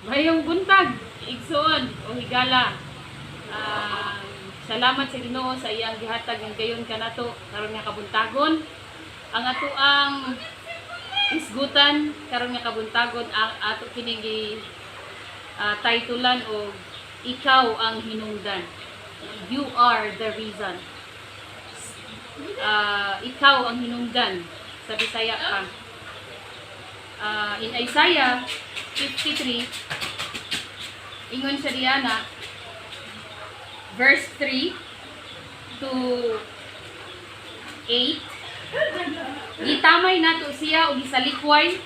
Mayong buntag, igsoon o higala. Salamat sa Ginoo sa iyang gihatag ng gayon kanato karon nga kabuntagon. Ang ato ang isgutan karon nga kabuntagon ang ato kining titulan o ikaw ang hinungdan. You are the reason. Ikaw ang hinungdan sa Bisaya ka. In Isaiah 53, ingon siya diana, verse 3 to 8, gitamay nato siya o gisalikway,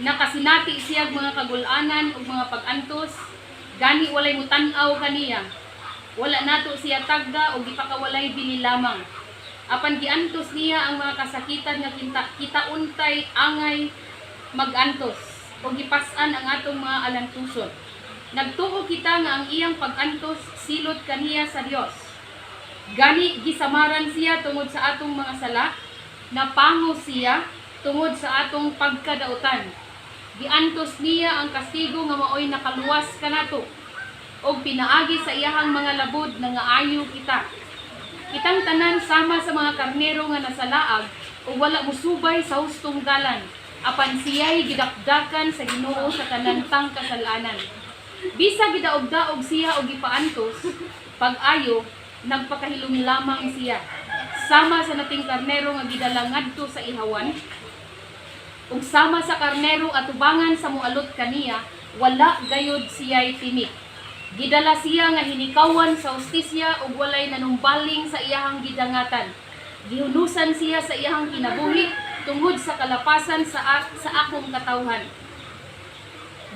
nakasinati siya mga kagulanan o mga pagantos, gani walay mutan-aw kaniya, wala nato siya tagda o gipakawalay bili lamang. Apan giantos niya ang mga kasakitan nga kita untay angay magantos o gipas-an ang atong mga alantuson. Nagtuo kita nga ang iyang pagantos silot kaniya sa Dios. Gani gisamaran siya tungod sa atong mga sala, napango siya tungod sa atong pagkadautan. Giantos niya ang kastigo nga maoy nakaluwas kanato, og pinaagi sa iyahang mga labod na ngaayo kita. Kitang tanan sama sa mga karnero nga nasalaag o wala musubay sa hustong galan. Apan siya'y gidakdakan sa Ginoo sa tanantang kasalanan. Bisa gidaog-daog siya o gipaantos, pag-ayo, nagpakahilom lamang siya. Sama sa nating karnero nga gidala ngadto sa ihawan, ug sama sa karnero atubangan sa mualot kaniya, wala gayud siya'y timik. Gidala siya nga hinikawan sa hustisya ug walay nanumbaling sa iyahang gidangatan. Gihunusan siya sa iyahang kinabuhi tungod sa kalapasan sa akong katawhan.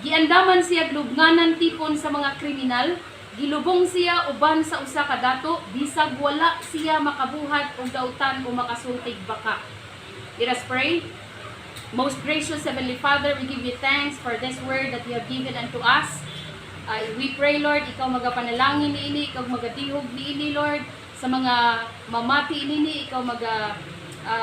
Giandaman siya lubnganan tipon sa mga kriminal, gilubong siya uban sa usa ka dato, bisag wala siya makabuhat og dautan o makasultig baka. Let us pray. Most gracious Heavenly Father, we give you thanks for this word that you have given unto us. We pray, Lord, ikaw magapanalangin niini, ikaw magatihog niini, Lord, sa mga mamati niini, ikaw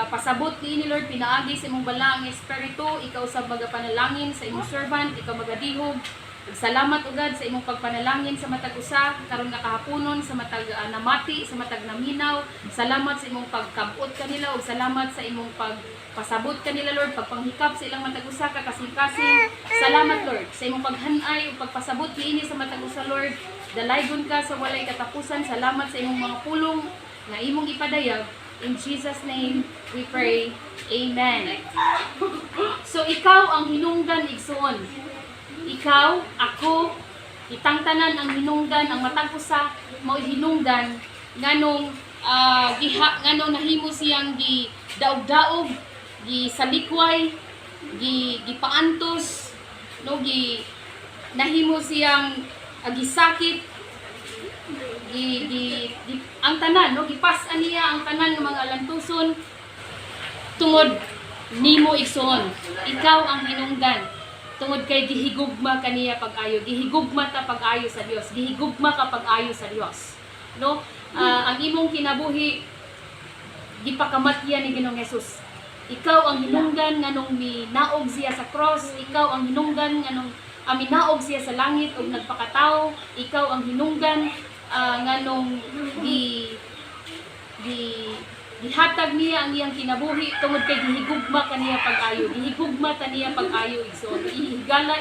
pasabot niini, Lord, pinaagi sa imong balaang espiritu, ikaw sa magapanalangin sa imong servant, ikaw magadihog. Salamat ugad sa imong pagpanalangin sa matag usa karon nga kahaponon, sa matag namati, sa matag naminaw. Salamat sa imong pagkabot kanila ug salamat sa imong pagpasabot kanila, Lord, pagpanghikap sa ilang matag usa ka kasing-kasing. Salamat, Lord, sa imong paghanay ug pagpasabot niini sa matag usa, Lord. Dalaygon ka sa walay katapusan. Salamat sa imong mga pulong nga imong ipadayag. In Jesus' name we pray. Amen. So ikaw ang hinungdan, igsoon. Ikaw, ako, itang tanan ang hinungdan, ang matag usa mao hinungdan nganong nganong nahimo siyang gi daog-daog, gi salikway, gipaantos, no, nahimo siyang gisakit, ang tanan, no, gipas-an niya ang tanan ng mga alantuson tungod nimo igsoon. Ikaw ang hinungdan tungod kay gihigugma kaniya pag-ayo, gihigugma ta pag-ayo sa Dios, gihigugma ka pag-ayo sa Dios, no. Ang imong kinabuhi gipakamatyan ni Ginoong Hesus. Ikaw ang hinungdan nganong minaog siya sa cross, ikaw ang hinungdan nganong minaog siya sa langit ug nagpakatao, ikaw ang hinungdan nganong gihatag niya ang iyang kinabuhi tungod kay gihigugma kaniya pag-ayo, gihigugma taniya pag-ayo igsoon,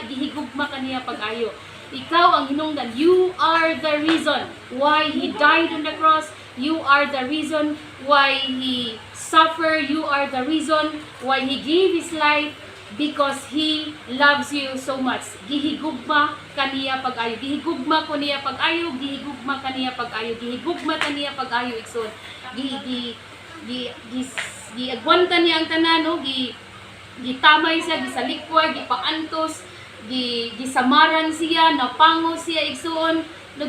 gihigugma kaniya pag-ayo. Ikaw ang hinungdan. You are the reason why He died on the cross. You are the reason why He suffered. You are the reason why He gave His life, because He loves you so much. Gihigugma kaniya pag-ayo, gihigugma ko niya pag-ayo, gihigugma kaniya pag-ayo, gihigugma kaniya pag-ayo igsoon. Giagwanta niya ang tanan, no, gitamay siya, gisalikway, gipaantos, gisamaran siya, napango siya igsoon, no,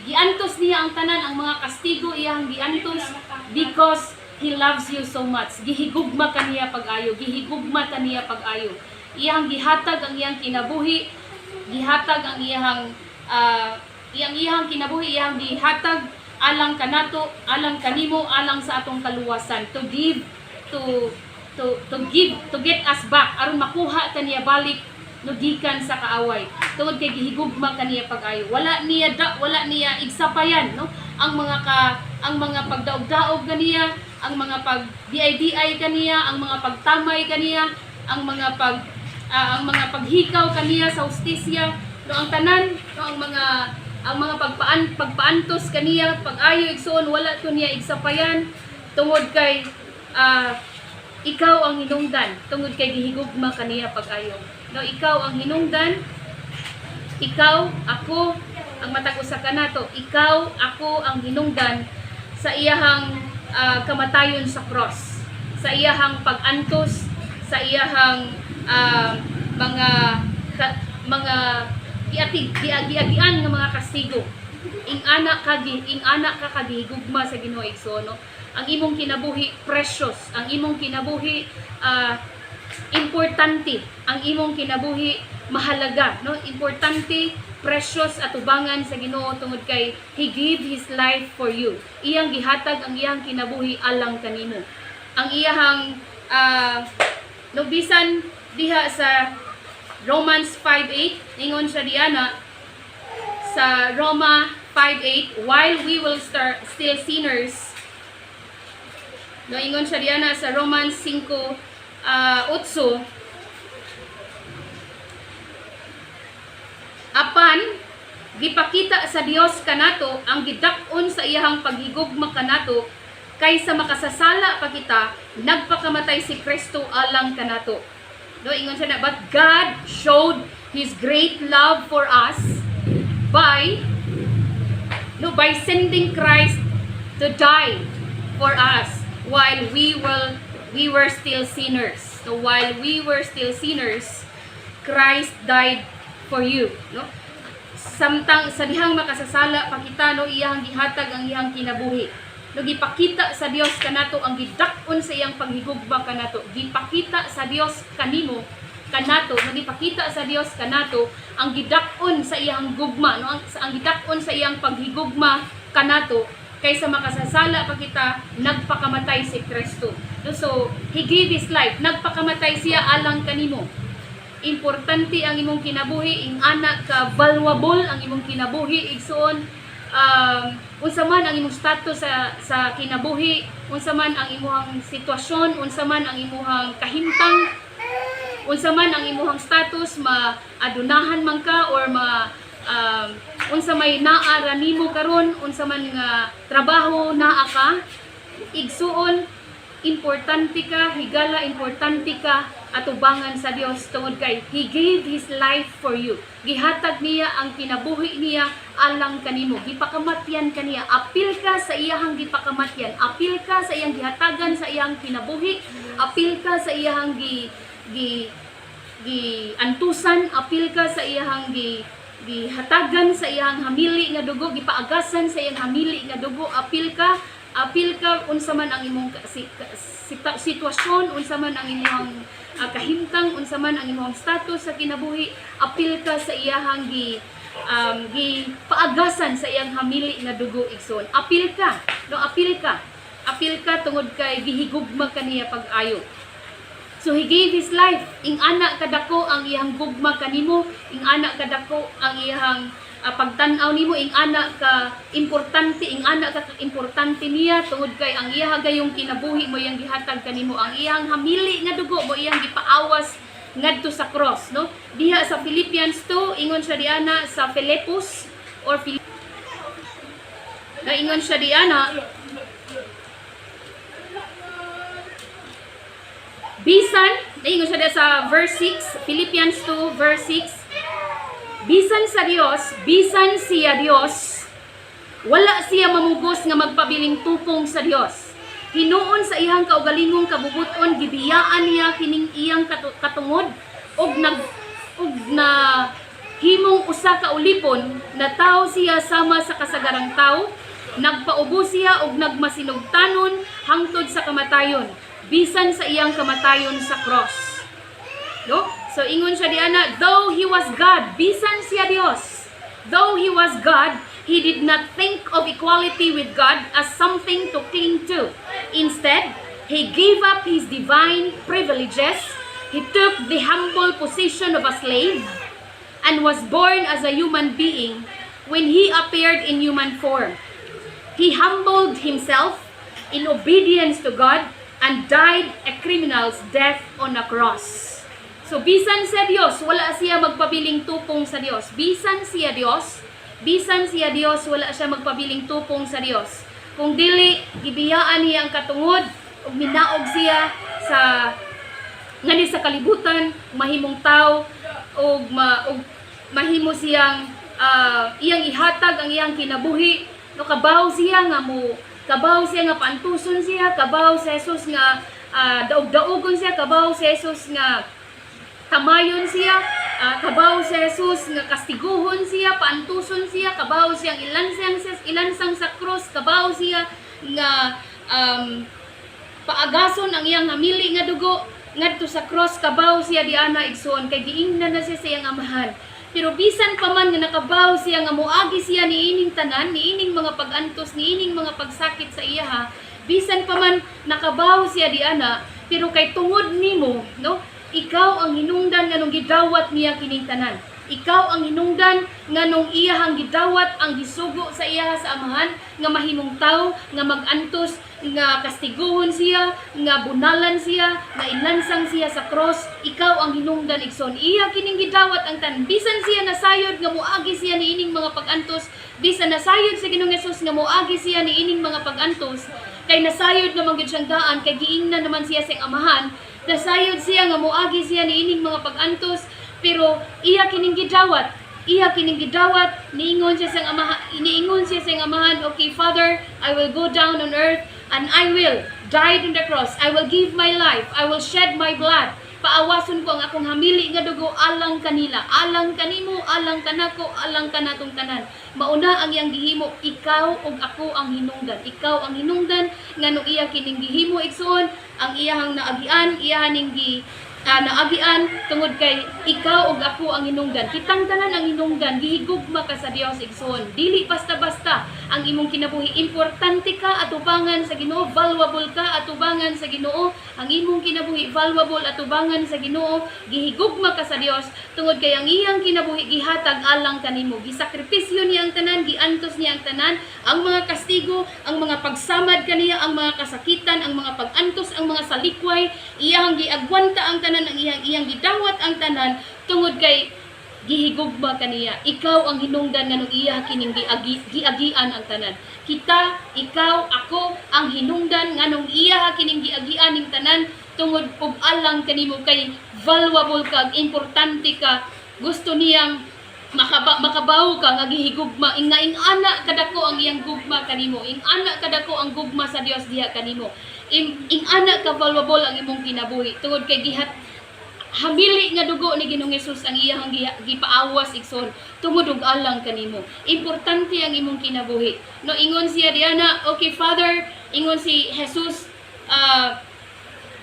giantos niya ang tanan, ang mga kastigo iyang giantos because He loves you so much. Gihigugma kaniya pag-ayo, gihigugma kaniya pag-ayo. Iyang gihatag ang iyang kinabuhi, gihatag ang iyang kinabuhi, iyang gihatag alang kanato, alang kanimo, alang sa atong kaluwasan, to give, to get us back aron makuha ta niya balik no gikan sa kaaway. Tungod kay gihigugma kaniya pag-ayo. Wala niya igsapayan, no? Ang mga pagdaog-daog kaniya, ang mga pag-diay kaniya, ang mga pagtamay kaniya, ang mga paghikaw kaniya sa hustisya, no, ang tanan, no, ang mga pagpaantos kaniya pag-ayo igsoon, wala to niya igsapayan tungod kay ikaw ang hinungdan, tungod kay gihigugma kaniya pag-ayo. No, ikaw ang hinungdan, ikaw, ako, ang matag usa kanato, ikaw, ako ang hinungdan sa iyahang kamatayon sa cross, sa iyahang pag-antos, sa iyahang mga giagian nga mga kastigo. Ing anak ka kagihigugma sa Ginoo igsoon, no? Ang imong kinabuhi precious, ang imong kinabuhi importante, ang imong kinabuhi mahalaga, no? Importante, precious at ubangan sa Ginoo tungod kay He gave His life for you. Iyang gihatag ang iyang kinabuhi alang kanimo. Ang iyahang no, bisan diha sa Romans 5:8, ingon siya diana sa Roma 5:8, while we will still sinners. No, ingon siya diana sa Romans 5:8, apan gipakita sa Dios kanato ang gidak-on sa iyahang paghigugma kanato, kaysa makasasala pa kita, nagpakamatay si Kristo alang kanato. No, ingon siya na, but God showed His great love for us by sending Christ to die for us while we were still sinners. So while we were still sinners, Christ died for you, no? Samtang sa dihang makasasala pa kita, no, iyang gihatag ang iyang kinabuhi. No, gipakita sa Dios kanato ang gidak-on sa iyang paghigugma kanato. Gipakita sa Dios kanimo kanato, no, gipakita sa Dios kanato ang gidak-on sa iyang gugma, no, ang gidak-on sa iyang paghigugma kanato, kaysa makasasala pa kita, nagpakamatay si Kristo. No, so He gave His life, nagpakamatay siya alang kanimo. Importante ang imong kinabuhi, ing anak ka valuable ang imong kinabuhi igsoon. Unsa man ang imong status sa kinabuhi, unsa man ang imong sitwasyon, unsa man ang imong kahimtang, unsa man ang imong status, maadunahan man ka or unsa may naara nimo karon, unsa man nga trabaho naa ka, igsuon importante ka, higala importante ka atubangan sa Dios tungod kay He gave His life for you. Gihatag niya ang kinabuhi niya alang kanimo. Gipakamatyan kaniya. Apil ka sa iyang gipakamatyan. Apil ka sa iyang gihatagan sa iyang kinabuhi. Apil ka sa iyang antusan. Apil ka sa iyang gihatagan sa iyang hamili nga dugo. Gipaagasan sa iyang hamili nga dugo. Apil ka unsa man ang imong sitwasyon, unsa man ang imong kahimtang, unsa man ang imong status sa kinabuhi, apil ka sa iyahang paagasan sa iyang hamili nga dugo igsoon. Apil ka, no, apil ka tungod kay gihigugma kaniya pag-ayo. So He gave His life. Ing anak kadako ang iyang gugma kanimo, ing anak kadako ang iyang pagtan-aw nimo, ing anak ka importante niya tungod kay ang iya gayong kinabuhi mo iyang gihatag kanimo, ang iyang hamili nga dugo mo iyang gipaawas ngadto sa cross, no? Diha sa Philippians 2 ingon siya diana sa Philippus or ingon siya diana bisan, ingon siya diya sa verse 6, Philippians 2 verse 6, bisan siya Dios, wala siya mamugos nga magpabiling tupong sa Dios. Hinuon sa iyang kaugalingong kabubuton, gibiyaan niya kining iyang katungod og na himong usa ka ulipon, na tao siya sama sa kasagarang tao, nagpaubo siya og nagmasinugtanon hangtod sa kamatayon, bisan sa iyang kamatayon sa cross. No? So ingon siya diana, though He was God, bisan siya Dios. Though He was God, He did not think of equality with God as something to cling to. Instead, He gave up His divine privileges, He took the humble position of a slave and was born as a human being when he appeared in human form. He humbled himself in obedience to God and died a criminal's death on a cross. So bisan siya Dios, wala siya magpabiling tupong sa Dios. Bisan siya Dios, wala siya magpabiling tupong sa Dios. Kung dili gibiyaan niya ang katungod ug minaog siya sa ngani sa kalibutan, mahimong tao ug mahimo siyang iyang ihatag ang iyang kinabuhi. No, kabaw siya nga paantuson siya, kabaw si Jesus nga daog-daogon siya, kabaw si Jesus nga tamayon siya, kabaw si Jesus nga kastiguhon siya, paantuson siya, kabaw siyang ilansang sa krus, kabaw siya nga paagason ang iyang namili nga dugo ngadto sa cross, kabaw siya di ana igsoon kay giingnan na siya sa iyang amahan. Pero bisan pa man nga nakabaw siya nga moagi siya niining tanan, niining mga pag-antos, niining mga pagsakit sa iya, bisan pa man nakabaw siya di ana, pero kay tungod nimo, no? Ikaw ang hinungdan nganong gidawat niya kining tanan. Ikaw ang hinungdan nganong iyahang gidawat ang gisugo sa iya sa amahan nga mahimong tawo, nga mag-antos, nga kastiguhon siya, nga bunalan siya, nga ilansang siya sa cross. Ikaw ang hinungdan igsoon. Iya kining gidawat ang tanan. Bisan siya nasayod nga moagi siya niining mga pag-antos, bisan nasayod sa Ginoong Hesus nga moagi siya niining mga pag-antos, kay nasayod naman gid siyang daan, kay giingnan naman siya sa amahan. Nasayod siya nga moagi siya niining mga pag-antos, pero iya kining gidawat, niingon siya sa amahan, okay Father, I will go down on earth and I will die on the cross. I will give my life, I will shed my blood. Paawason ko ang akong hamili nga dugo alang kanila, alang kanimo, alang kanako, alang kanatong tanan. Mauna ang iyang gihimo, ikaw ug ako ang hinungdan. Ikaw ang hinungdan nganong iya kining gihimo igsoon, ang iyang naagian, iyahaning naagian tungod kay ikaw ug ako ang hinungdan. Kitang tanan ang hinungdan, gihigugma ka sa Dios igsoon. Dili basta-basta ang imong kinabuhi. Importante ka atubangan sa Ginoo, valuable ka atubangan sa Ginoo. Ang imong kinabuhi valuable atubangan sa Ginoo. Gihigugma ka sa Dios tungod kay ang iyang kinabuhi gihatag alang kanimo. Gisakripisyo niya ang tanan, giantos niya ang tanan, ang mga kastigo, ang mga pagsamad kaniya, ang mga kasakitan, ang mga pag-antos, ang mga salikway, iyang giagwanta ang tanan, ang iyang gidawat ang tanan tungod kay gihigugma kaniya. Ikaw ang hinungdan nganong iya kining giagian ang tanan. Kita, ikaw, ako ang hinungdan nganong iya kining giagian ning tanan tungod og alang kanimo kay valuable ka, importante ka. Gusto niyang makabaw ka nga gihigugma, ing ana kadako ang iyang gugma kanimo, ing ana kadako ang gugma sa Dios diha kanimo, ing ana ka valuable ang imong kinabuhi tungod kay hamili nga dugo ni Ginoong Hesus ang iyang gipaawas igsoon tungod og alang kanimo. Importante ang imong kinabuhi. No, ingon siya diana, okay Father, ingon si Jesus,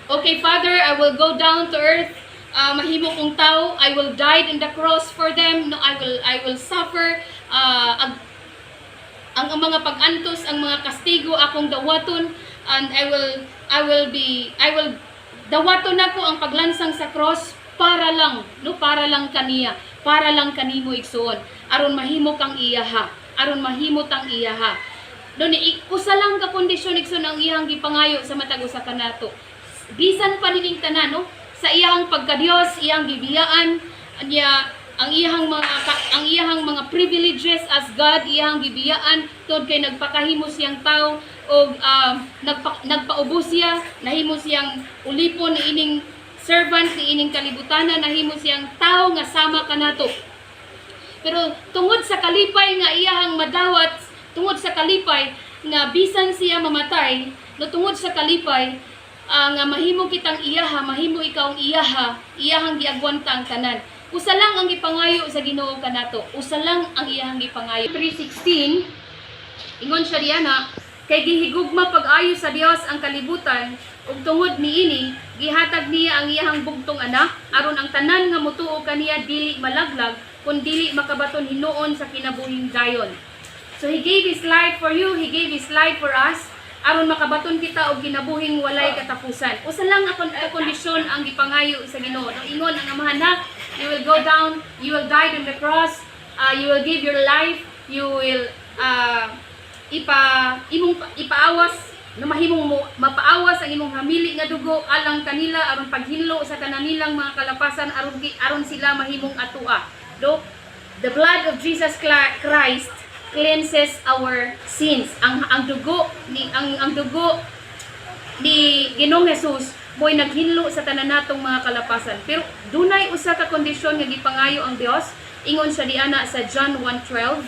okay Father, I will go down to earth, mahimo kong tao, I will die in the cross for them. No, I will suffer ang mga pag-antos, ang mga kastigo akong dawaton, and I will dawaton nako ang paglansang sa cross para lang kaniya, para lang kanimo igsoon, aron mahimo kang iyaha, aron mahimo tang iyaha. No, ni usa lang ka kondisyon igsoon ang iyang gipangayo sa matag usa kanato. Bisan pa nining tanan, no, sa iyang pagka-Dios, iyang gibiyaan niya ang iyang mga privileges as God, iyang gibiyaan tungod kay nagpakahimo siyang tao og nagpaubos siya, nahimo siyang ulipon ni ining servant ni ining kalibutanan, nahimo siyang tao nga sama kanato. Pero tungod sa kalipay nga iyang madawat, tungod sa kalipay nga bisan siya mamatay, no, tungod sa kalipay nga mahimo kitang iyaha, mahimo ikaw ang iyaha, iyahang giagwanta ang tanan. Usa lang ang gipangayo sa Ginoo kanato, usa lang ang iyahang gipangayo. 3:16 ingon siya diana, kay gihigugma pag-ayo sa Dios ang kalibutan ug tungod niini gihatag niya ang iyahang bugtong anak aron ang tanan nga motuo kaniya dili malaglag kun dili makabaton hinuon sa kinabuhing dayon. So He gave His life for you, He gave His life for us, aron makabaton kita og kinabuhing walay katapusan. Usa lang akong kondisyon ang gipangayo sa Ginoo. No, ingon ang Amahan na, you will go down, you will die on the cross, you will give your life, you will ipaawas na mahimong mapaawas ang imong hamili nga dugo alang kanila aron paghinlo sa tanan nilang mga kalapasan aron sila mahimong atua. Do the blood of Jesus Christ cleanses our sins. Ang dugo ni Ginoong Hesus mo'y naghinlo sa tanan natong mga kalapasan. Pero dunay usa ka kondisyon nga gipangayo ang Dios. Ingon siya diana sa John 1:12.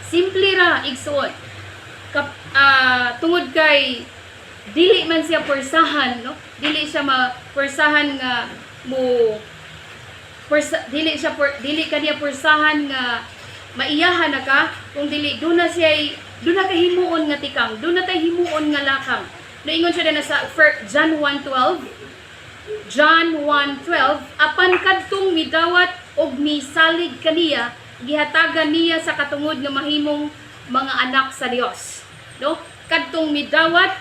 Simple ra igsuon. Tungod kay dili man siya pursahan, no? Dili siya mapursahan nga dili kaniya pursahan nga maiyahan na ka kung dili duna ka himuon nga tikang, duna tay himuon nga lakang. Naingon siya na sa John 1:12. John 1:12, apan kadtong midawat og misalig kaniya, gihatagan niya sa katungod nga mahimong mga anak sa Dios. No? Kadtong midawat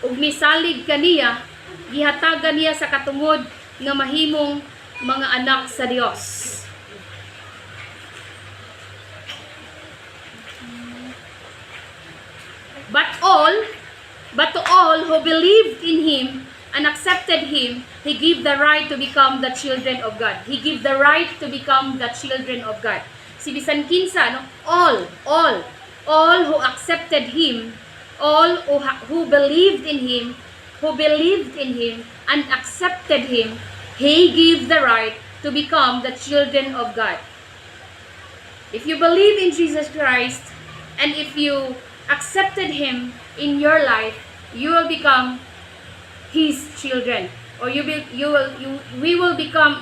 og misalig kaniya, gihatagan niya sa katungod nga mahimong mga anak sa Dios. But to all who believed in Him and accepted Him, He gave the right to become the children of God. He gave the right to become the children of God. Si bisan kinsa, no? All who accepted Him, all who believed in Him and accepted Him, He gave the right to become the children of God. If you believe in Jesus Christ and if you accepted Him in your life, you will become His children, or you will become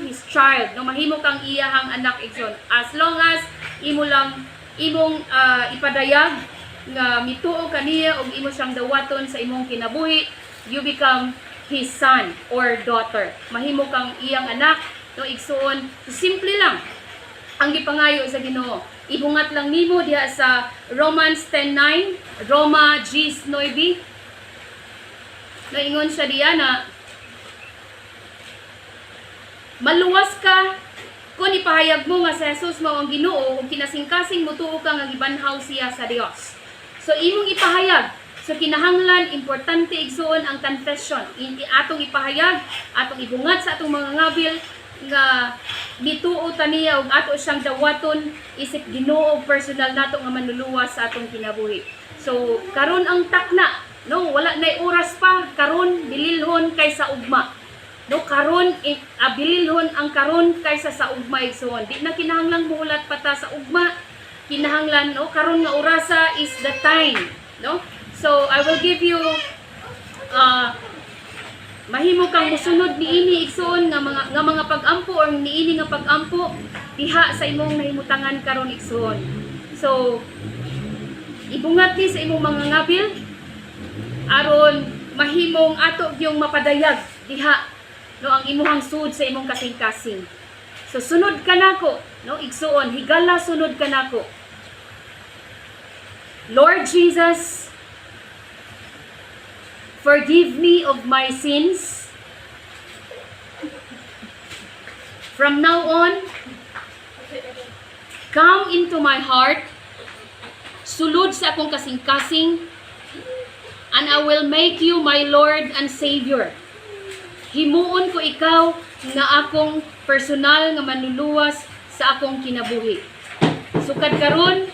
His child. No, mahimo kang iyahang anak igsoon as long as imong ipadayag nga mituo kaniya og imo siyang dawaton sa imong kinabuhi, you become His son or daughter. Mahimo kang iyang anak, no igsoon. So, simple lang ang gipangayo sa Ginoo. Ibungat lang nimo diha sa Romans 10:9, Roma 10:9. Naingon siya diya na maluwas ka kung ipahayag mo nga sa Jesus mao ang Ginoo ug kinasingkasing mutuo ka nga gibanhaw siya sa Dios. So imong ipahayag. So kinahanglan importante igsuon ang confession. Atong ipahayag, atong ibungat sa atong mga ngabil nga nituo taniya ug ato siyang dawaton isip Ginoo personal nato nga manluluwas sa atong kinabuhi. So karon ang takna, no, wala nay oras pa, karon bililhon kaysa ugma. No, karon bililhon ang karon kaysa sa ugma igsoon. Di na kinahanglan muhulat pata sa ugma. Kinahanglan, no, karon nga orasa is the time, no? So I will give you mahimo kang musunod niini igsoon nga mga pag-ampo or niini nga pag-ampo diha sa imong nahimutangan karon igsoon. So ibungat ni sa imong mga ngabil aron mahimong ato gyung mapadayag diha, no, ang imuhang sud sa imong kasing-kasing. So sunod ka nako, no, igsoon, higala sunod ka nako. Lord Jesus, forgive me of my sins. From now on, come into my heart, sulod sa akong kasing-kasing, and I will make you my Lord and Savior. Himuon ko ikaw nga akong personal nga manluluwas sa akong kinabuhi. Sukad karon,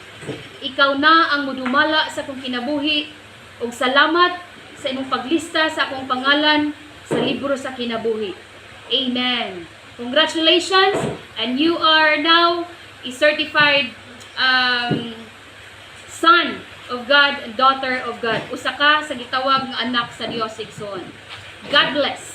ikaw na ang mudumala sa akong kinabuhi, ug salamat sa imong paglista sa akong pangalan sa libro sa kinabuhi. Amen. Congratulations, and you are now a certified son of God and daughter of God. Usa ka sa gitawag nga anak sa Dios igsoon. God bless.